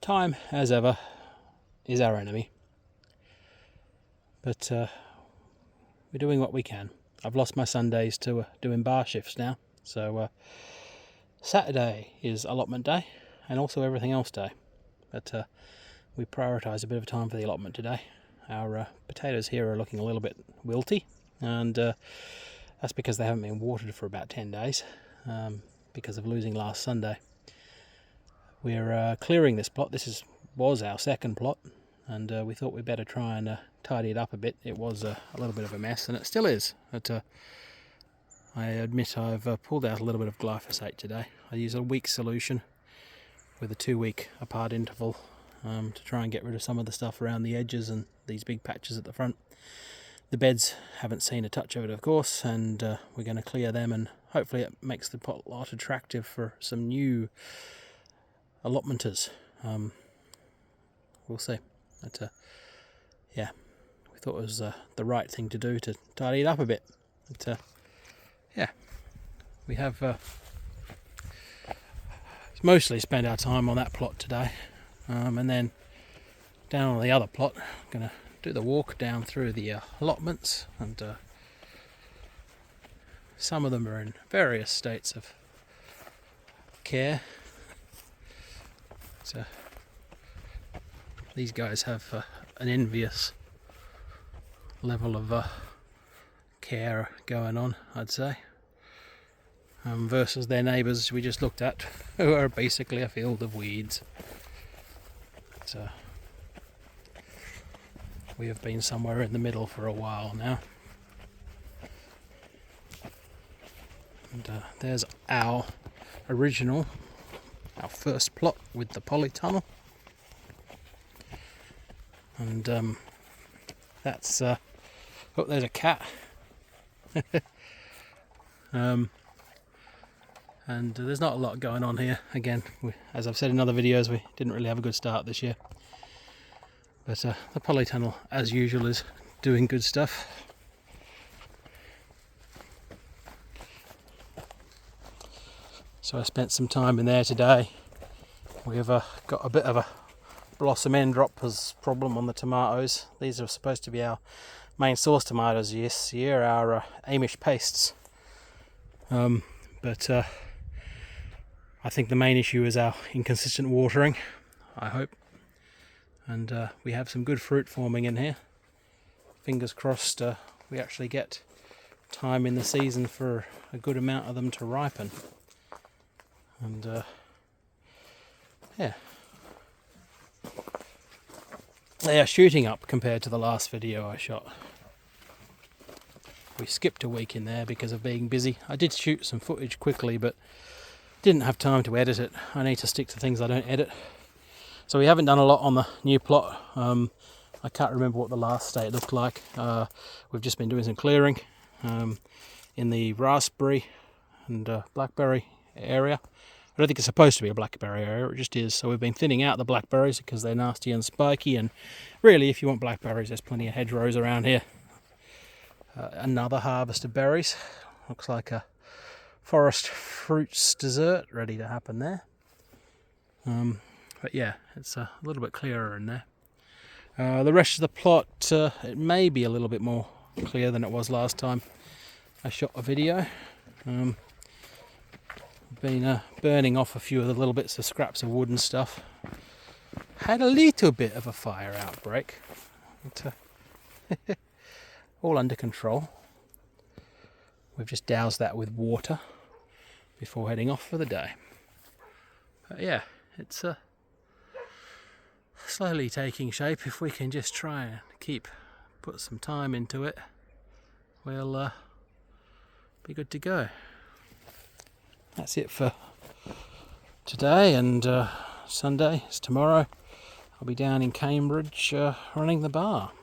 Time, as ever, is our enemy. But we're doing what we can. I've lost my Sundays to doing bar shifts now. So Saturday is allotment day and also everything else day. But we prioritise a bit of time for the allotment today. Our potatoes here are looking a little bit wilty, and that's because they haven't been watered for about 10 days because of losing last Sunday. We're clearing this plot. This was our second plot, and we thought we'd better try and tidy it up a bit. It was a little bit of a mess, and it still is. But I admit I've pulled out a little bit of glyphosate today. I use a week solution with a 2-week apart interval to try and get rid of some of the stuff around the edges and these big patches at the front. The beds haven't seen a touch of it, of course, and we're going to clear them, and hopefully it makes the plot attractive for some new allotmenters. We'll see. But yeah, we thought it was the right thing to do to tidy it up a bit. But yeah, we have mostly spent our time on that plot today, and then down on the other plot, I'm going to do the walk down through the allotments, and some of them are in various states of care. So these guys have an envious level of care going on, I'd say, versus their neighbours we just looked at, who are basically a field of weeds. So we have been somewhere in the middle for a while now. And there's our first plot with the polytunnel, and that's oh, there's a cat. And there's not a lot going on here. Again, as I've said in other videos, we didn't really have a good start this year, but the polytunnel, as usual, is doing good stuff. So I spent some time in there today. We've got a bit of a blossom end droppers problem on the tomatoes. These are supposed to be our main source tomatoes this year, our Amish pastes. But I think the main issue is our inconsistent watering, I hope. And we have some good fruit forming in here. Fingers crossed we actually get time in the season for a good amount of them to ripen. And yeah, they are shooting up compared to the last video I shot. We skipped a week in there because of being busy. I did shoot some footage quickly, but didn't have time to edit it. I need to stick to things I don't edit. So we haven't done a lot on the new plot. I can't remember what the last state looked like. We've just been doing some clearing in the raspberry and blackberry area. I don't think it's supposed to be a blackberry area, it just is. So we've been thinning out the blackberries because they're nasty and spiky, and really if you want blackberries there's plenty of hedgerows around here. Another harvest of berries. Looks like a forest fruits dessert ready to happen there. But yeah, it's a little bit clearer in there. The rest of the plot, it may be a little bit more clear than it was last time I shot a video. Been burning off a few of the little bits of scraps of wood and stuff. Had a little bit of a fire outbreak, but all under control. We've just doused that with water before heading off for the day. But yeah, it's slowly taking shape. If we can just try and put some time into it, we'll be good to go. That's it for today, and Sunday is tomorrow. I'll be down in Cambridge running the bar.